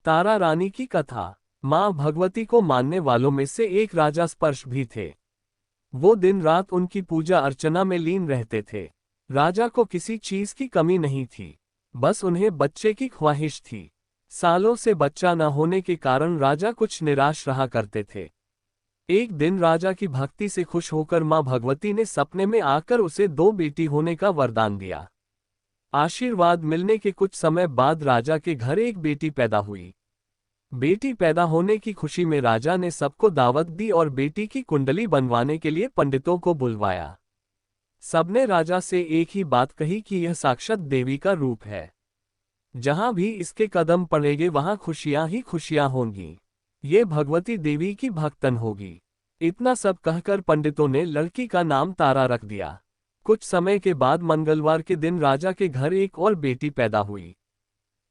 तारा रानी की कथा। मां भगवती को मानने वालों में से एक राजा स्पर्श भी थे। वो दिन रात उनकी पूजा अर्चना में लीन रहते थे। राजा को किसी चीज की कमी नहीं थी, बस उन्हें बच्चे की ख्वाहिश थी। सालों से बच्चा न होने के कारण राजा कुछ निराश रहा करते थे। एक दिन राजा की भक्ति से खुश होकर मां भगवती ने सपने में आकर उसे 2 बेटी होने का वरदान दिया। आशीर्वाद मिलने के कुछ समय बाद राजा के घर एक बेटी पैदा हुई। बेटी पैदा होने की खुशी में राजा ने सबको दावत दी और बेटी की कुंडली बनवाने के लिए पंडितों को बुलवाया। सबने राजा से एक ही बात कही कि यह साक्षात देवी का रूप है। जहां भी इसके कदम पड़ेंगे वहां खुशियां ही खुशियां होंगी। ये भगवती देवी की भक्तन होगी। इतना सब कहकर पंडितों ने लड़की का नाम तारा रख दिया। कुछ समय के बाद मंगलवार के दिन राजा के घर एक और बेटी पैदा हुई।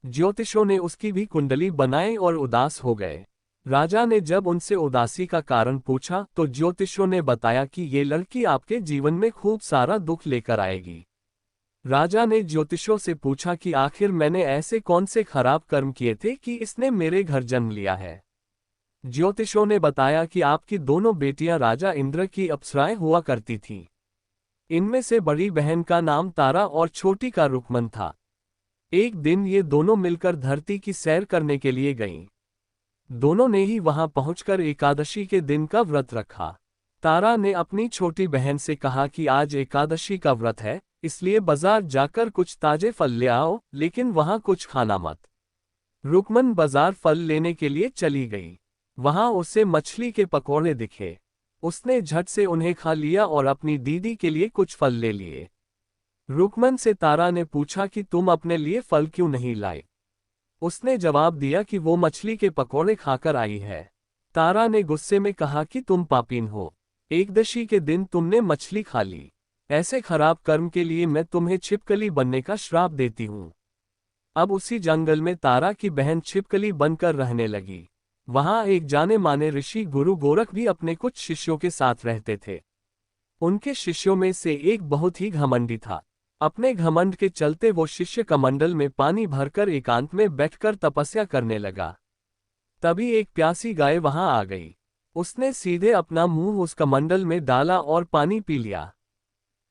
ज्योतिषों ने उसकी भी कुंडली बनाई और उदास हो गए। राजा ने जब उनसे उदासी का कारण पूछा तो ज्योतिषों ने बताया कि ये लड़की आपके जीवन में खूब सारा दुख लेकर आएगी। राजा ने ज्योतिषों से पूछा कि आखिर मैंने ऐसे कौन से खराब कर्म किए थे कि इसने मेरे घर जन्म लिया है। ज्योतिषों ने बताया कि आपकी दोनों बेटियां राजा इंद्र की अप्सराएं हुआ करती थीं। इनमें से बड़ी बहन का नाम तारा और छोटी का रुकमन था। एक दिन ये दोनों मिलकर धरती की सैर करने के लिए गईं। दोनों ने ही वहां पहुंचकर एकादशी के दिन का व्रत रखा। तारा ने अपनी छोटी बहन से कहा कि आज एकादशी का व्रत है, इसलिए बाजार जाकर कुछ ताजे फल ले आओ, लेकिन वहां कुछ खाना मत। रुकमन बाजार फल लेने के लिए चली गई। वहां उसे मछली के पकौड़े दिखे। उसने झट से उन्हें खा लिया और अपनी दीदी के लिए कुछ फल ले लिए। रुकमन से तारा ने पूछा कि तुम अपने लिए फल क्यों नहीं लाई। उसने जवाब दिया कि वो मछली के पकौड़े खाकर आई है। तारा ने गुस्से में कहा कि तुम पापीन हो, एकदशी के दिन तुमने मछली खा ली। ऐसे खराब कर्म के लिए मैं तुम्हें छिपकली बनने का श्राप देती हूँ। अब उसी जंगल में तारा की बहन छिपकली बनकर रहने लगी। वहां एक जाने माने ऋषि गुरु गोरख भी अपने कुछ शिष्यों के साथ रहते थे। उनके शिष्यों में से एक बहुत ही घमंडी था। अपने घमंड के चलते वो शिष्य कमंडल में पानी भरकर एकांत में बैठकर तपस्या करने लगा। तभी एक प्यासी गाय वहां आ गई। उसने सीधे अपना मुंह उस कमंडल में डाला और पानी पी लिया।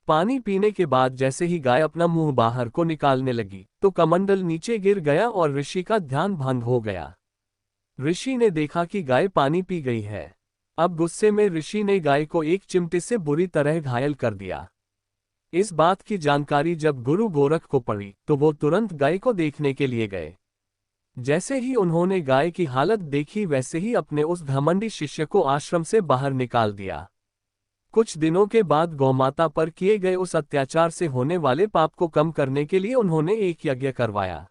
पानी पीने के बाद जैसे ही गाय अपना मुंह बाहर को निकालने लगी तो कमंडल नीचे गिर गया और ऋषि का ध्यान भंग हो गया। ऋषि ने देखा कि गाय पानी पी गई है। अब गुस्से में ऋषि ने गाय को एक चिमटे से बुरी तरह घायल कर दिया। इस बात की जानकारी जब गुरु गोरख को पड़ी तो वो तुरंत गाय को देखने के लिए गए। जैसे ही उन्होंने गाय की हालत देखी वैसे ही अपने उस घमंडी शिष्य को आश्रम से बाहर निकाल दिया। कुछ दिनों के बाद गौमाता पर किए गए उस अत्याचार से होने वाले पाप को कम करने के लिए उन्होंने एक यज्ञ करवाया।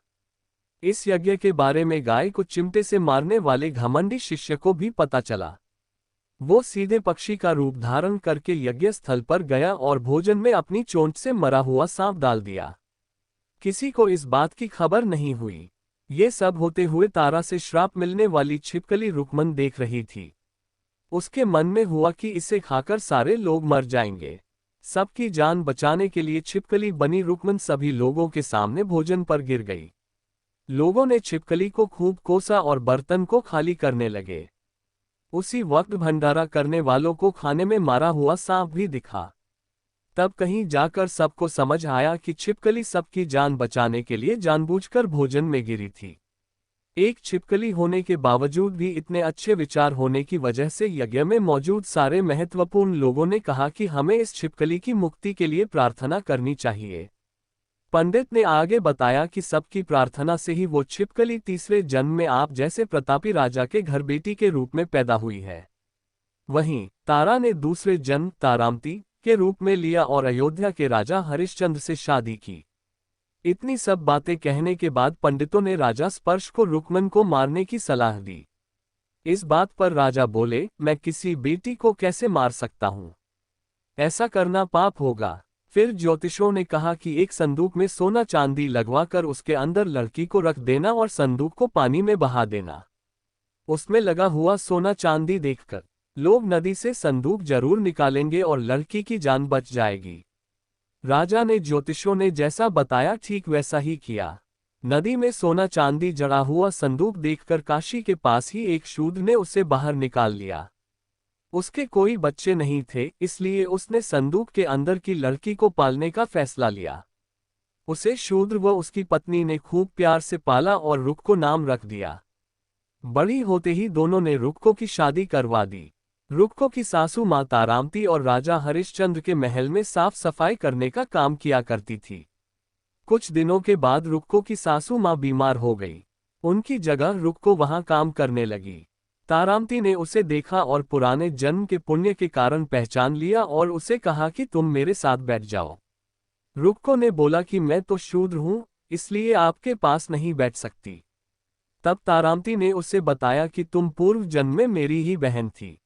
इस यज्ञ के बारे में गाय को चिमटे से मारने वाले घमंडी शिष्य को भी पता चला। वो सीधे पक्षी का रूप धारण करके यज्ञ स्थल पर गया और भोजन में अपनी चोंच से मरा हुआ सांप डाल दिया। किसी को इस बात की खबर नहीं हुई। ये सब होते हुए तारा से श्राप मिलने वाली छिपकली रुकमन देख रही थी। उसके मन में हुआ कि इसे खाकर सारे लोग मर जाएंगे। सबकी जान बचाने के लिए छिपकली बनी रुकमन सभी लोगों के सामने भोजन पर गिर गई। लोगों ने छिपकली को खूब कोसा और बर्तन को खाली करने लगे। उसी वक्त भंडारा करने वालों को खाने में मारा हुआ सांप भी दिखा। तब कहीं जाकर सबको समझ आया कि छिपकली सबकी जान बचाने के लिए जानबूझकर भोजन में गिरी थी। एक छिपकली होने के बावजूद भी इतने अच्छे विचार होने की वजह से यज्ञ में मौजूद सारे महत्वपूर्ण लोगों ने कहा कि हमें इस छिपकली की मुक्ति के लिए प्रार्थना करनी चाहिए। पंडित ने आगे बताया कि सबकी प्रार्थना से ही वो छिपकली तीसरे जन्म में आप जैसे प्रतापी राजा के घर बेटी के रूप में पैदा हुई है। वहीं तारा ने दूसरे जन्म तारामती के रूप में लिया और अयोध्या के राजा हरिश्चंद्र से शादी की। इतनी सब बातें कहने के बाद पंडितों ने राजा स्पर्श को रुकमन को मारने की सलाह दी। इस बात पर राजा बोले, मैं किसी बेटी को कैसे मार सकता हूँ? ऐसा करना पाप होगा। फिर ज्योतिषों ने कहा कि एक संदूक में सोना चांदी लगवाकर उसके अंदर लड़की को रख देना और संदूक को पानी में बहा देना। उसमें लगा हुआ सोना चांदी देखकर लोग नदी से संदूक जरूर निकालेंगे और लड़की की जान बच जाएगी। राजा ने ज्योतिषों ने जैसा बताया ठीक वैसा ही किया। नदी में सोना चांदी जड़ा हुआ संदूक देखकर काशी के पास ही एक शूद्र ने उसे बाहर निकाल लिया। उसके कोई बच्चे नहीं थे, इसलिए उसने संदूक के अंदर की लड़की को पालने का फैसला लिया। उसे शूद्र व उसकी पत्नी ने खूब प्यार से पाला और रुक को नाम रख दिया। बड़ी होते ही दोनों ने रुक्को की शादी करवा दी। रुक्को की सासू माँ तारामती और राजा हरिश्चंद्र के महल में साफ सफाई करने का काम किया करती थी। कुछ दिनों के बाद रुक्को की सासू माँ बीमार हो गई। उनकी जगह रुक्को वहां काम करने लगी। तारामती ने उसे देखा और पुराने जन्म के पुण्य के कारण पहचान लिया और उसे कहा कि तुम मेरे साथ बैठ जाओ। रुक्को ने बोला कि मैं तो शूद्र हूं, इसलिए आपके पास नहीं बैठ सकती। तब तारामती ने उसे बताया कि तुम पूर्व जन्म में मेरी ही बहन थी।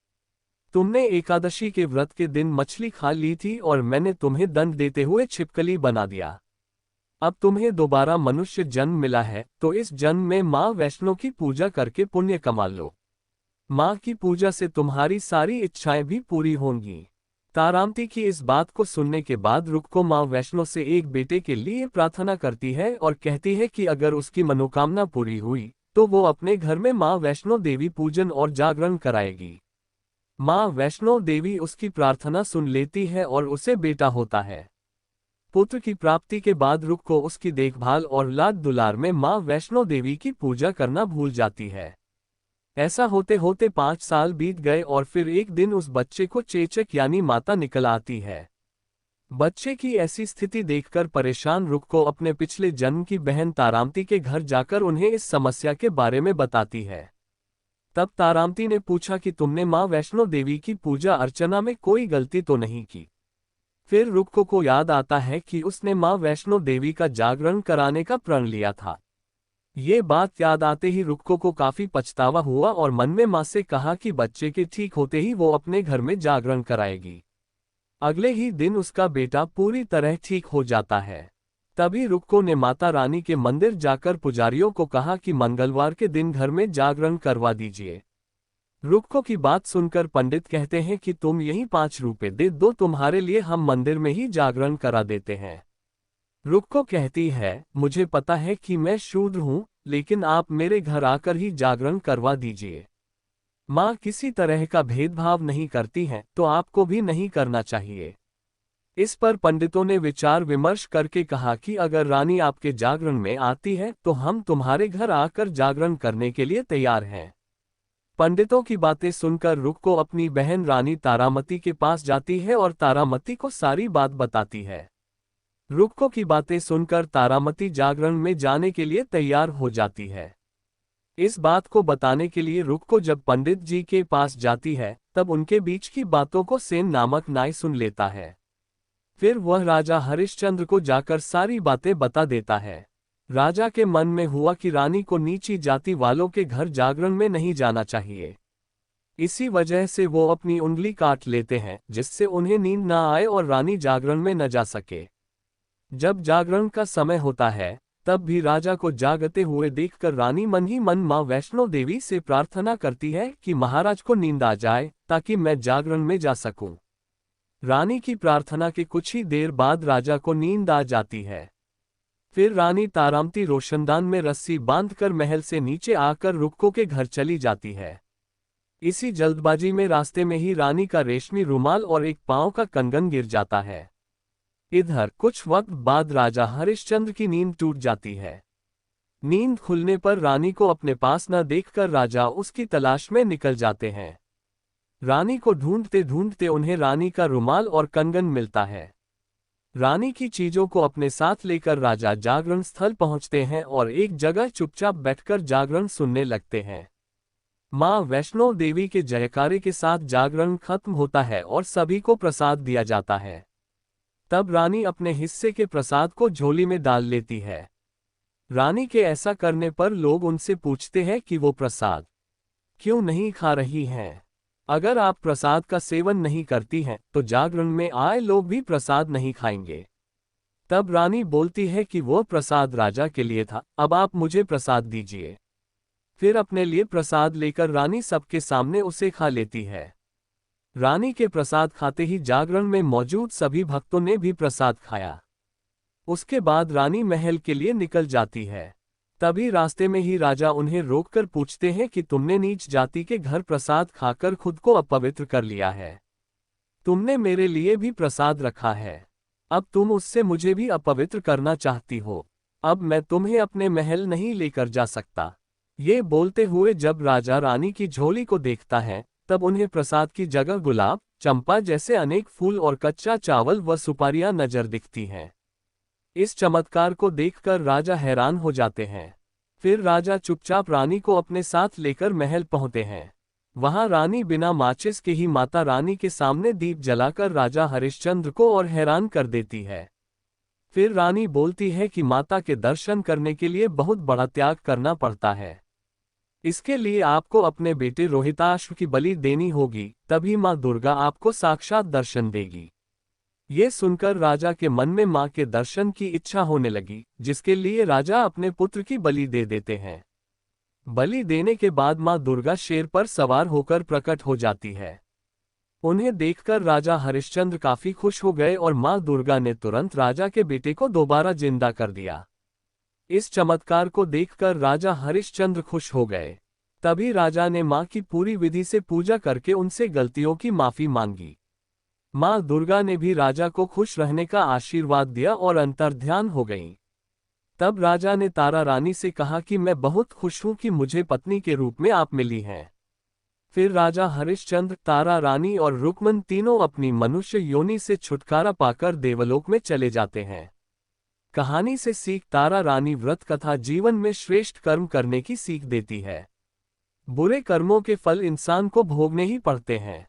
तुमने एकादशी के व्रत के दिन मछली खा ली थी और मैंने तुम्हें दंड देते हुए छिपकली बना दिया। अब तुम्हें दोबारा मनुष्य जन्म मिला है, तो इस जन्म में माँ वैष्णो की पूजा करके पुण्य कमा लो। माँ की पूजा से तुम्हारी सारी इच्छाएं भी पूरी होंगी। तारामती की इस बात को सुनने के बाद रुक्को माँ वैष्णो से एक बेटे के लिए प्रार्थना करती है और कहती है कि अगर उसकी मनोकामना पूरी हुई तो वो अपने घर में माँ वैष्णो देवी पूजन और जागरण कराएगी। माँ वैष्णो देवी उसकी प्रार्थना सुन लेती है और उसे बेटा होता है। पुत्र की प्राप्ति के बाद रुक्को उसकी देखभाल और लाड दुलार में माँ वैष्णो देवी की पूजा करना भूल जाती है। ऐसा होते होते 5 साल बीत गए और फिर एक दिन उस बच्चे को चेचक यानी माता निकल आती है। बच्चे की ऐसी स्थिति देखकर परेशान रुक्को अपने पिछले जन्म की बहन तारामती के घर जाकर उन्हें इस समस्या के बारे में बताती है। तब तारामती ने पूछा कि तुमने माँ वैष्णो देवी की पूजा अर्चना में कोई गलती तो नहीं की। फिर रुक्को को याद आता है कि उसने माँ वैष्णो देवी का जागरण कराने का प्रण लिया था। ये बात याद आते ही रुक्को को काफी पछतावा हुआ और मन में माँ से कहा कि बच्चे के ठीक होते ही वो अपने घर में जागरण कराएगी। अगले ही दिन उसका बेटा पूरी तरह ठीक हो जाता है। तभी रुक्को ने माता रानी के मंदिर जाकर पुजारियों को कहा कि मंगलवार के दिन घर में जागरण करवा दीजिए। रुक्को की बात सुनकर पंडित कहते हैं कि तुम यही 5 रुपए दे दो, तुम्हारे लिए हम मंदिर में ही जागरण करा देते हैं। रुक्को कहती है, मुझे पता है कि मैं शूद्र हूं, लेकिन आप मेरे घर आकर ही जागरण करवा दीजिए। माँ किसी तरह का भेदभाव नहीं करती हैं, तो आपको भी नहीं करना चाहिए। इस पर पंडितों ने विचार विमर्श करके कहा कि अगर रानी आपके जागरण में आती है तो हम तुम्हारे घर आकर जागरण करने के लिए तैयार हैं। पंडितों की बातें सुनकर रुक्को अपनी बहन रानी तारामती के पास जाती है और तारामती को सारी बात बताती है। रुक्को की बातें सुनकर तारामती जागरण में जाने के लिए तैयार हो जाती है। इस बात को बताने के लिए रुक्को जब पंडित जी के पास जाती है तब उनके बीच की बातों को सेन नामक नाई सुन लेता है। फिर वह राजा हरिश्चंद्र को जाकर सारी बातें बता देता है। राजा के मन में हुआ कि रानी को नीची जाति वालों के घर जागरण में नहीं जाना चाहिए। इसी वजह से वो अपनी उंगली काट लेते हैं, जिससे उन्हें नींद ना आए और रानी जागरण में न जा सके। जब जागरण का समय होता है तब भी राजा को जागते हुए देखकर रानी मन ही मन माँ वैष्णो देवी से प्रार्थना करती है कि महाराज को नींद आ जाए ताकि मैं जागरण में जा सकूं। रानी की प्रार्थना के कुछ ही देर बाद राजा को नींद आ जाती है। फिर रानी तारामती रोशनदान में रस्सी बांधकर महल से नीचे आकर रुक्को के घर चली जाती है। इसी जल्दबाजी में रास्ते में ही रानी का रेशमी रुमाल और एक पांव का कंगन गिर जाता है। इधर कुछ वक्त बाद राजा हरिश्चंद्र की नींद टूट जाती है। नींद खुलने पर रानी को अपने पास न देखकर राजा उसकी तलाश में निकल जाते हैं। रानी को ढूंढते ढूंढते उन्हें रानी का रुमाल और कंगन मिलता है। रानी की चीजों को अपने साथ लेकर राजा जागरण स्थल पहुंचते हैं और एक जगह चुपचाप बैठकर जागरण सुनने लगते हैं। माँ वैष्णो देवी के जयकारे के साथ जागरण खत्म होता है और सभी को प्रसाद दिया जाता है। तब रानी अपने हिस्से के प्रसाद को झोली में डाल लेती है। रानी के ऐसा करने पर लोग उनसे पूछते हैं कि वो प्रसाद क्यों नहीं खा रही हैं? अगर आप प्रसाद का सेवन नहीं करती हैं तो जागरण में आए लोग भी प्रसाद नहीं खाएंगे। तब रानी बोलती है कि वो प्रसाद राजा के लिए था, अब आप मुझे प्रसाद दीजिए। फिर अपने लिए प्रसाद लेकर रानी सबके सामने उसे खा लेती है। रानी के प्रसाद खाते ही जागरण में मौजूद सभी भक्तों ने भी प्रसाद खाया। उसके बाद रानी महल के लिए निकल जाती है। तभी रास्ते में ही राजा उन्हें रोककर पूछते हैं कि तुमने नीच जाति के घर प्रसाद खाकर खुद को अपवित्र कर लिया है। तुमने मेरे लिए भी प्रसाद रखा है, अब तुम उससे मुझे भी अपवित्र करना चाहती हो। अब मैं तुम्हें अपने महल नहीं लेकर जा सकता। ये बोलते हुए जब राजा रानी की झोली को देखता है, तब उन्हें प्रसाद की जगह गुलाब, चंपा जैसे अनेक फूल और कच्चा चावल व सुपारियां नजर दिखती हैं। इस चमत्कार को देखकर राजा हैरान हो जाते हैं। फिर राजा चुपचाप रानी को अपने साथ लेकर महल पहुंचते हैं। वहां रानी बिना माचिस के ही माता रानी के सामने दीप जलाकर राजा हरिश्चंद्र को और हैरान कर देती है। फिर रानी बोलती है कि माता के दर्शन करने के लिए बहुत बड़ा त्याग करना पड़ता है। इसके लिए आपको अपने बेटे रोहिताश्व की बलि देनी होगी, तभी माँ दुर्गा आपको साक्षात दर्शन देगी। ये सुनकर राजा के मन में माँ के दर्शन की इच्छा होने लगी, जिसके लिए राजा अपने पुत्र की बलि दे देते हैं। बलि देने के बाद माँ दुर्गा शेर पर सवार होकर प्रकट हो जाती है। उन्हें देखकर राजा हरिश्चंद्र काफी खुश हो गए और माँ दुर्गा ने तुरंत राजा के बेटे को दोबारा जिंदा कर दिया। इस चमत्कार को देखकर राजा हरिश्चंद्र खुश हो गए। तभी राजा ने माँ की पूरी विधि से पूजा करके उनसे गलतियों की माफी मांगी। माँ दुर्गा ने भी राजा को खुश रहने का आशीर्वाद दिया और अंतर्ध्यान हो गईं। तब राजा ने तारा रानी से कहा कि मैं बहुत खुश हूं कि मुझे पत्नी के रूप में आप मिली हैं। फिर राजा हरिश्चंद्र, तारा रानी और रुक्मन तीनों अपनी मनुष्य योनि से छुटकारा पाकर देवलोक में चले जाते हैं। कहानी से सीख: तारा रानी व्रत कथा जीवन में श्रेष्ठ कर्म करने की सीख देती है। बुरे कर्मों के फल इंसान को भोगने ही पड़ते हैं।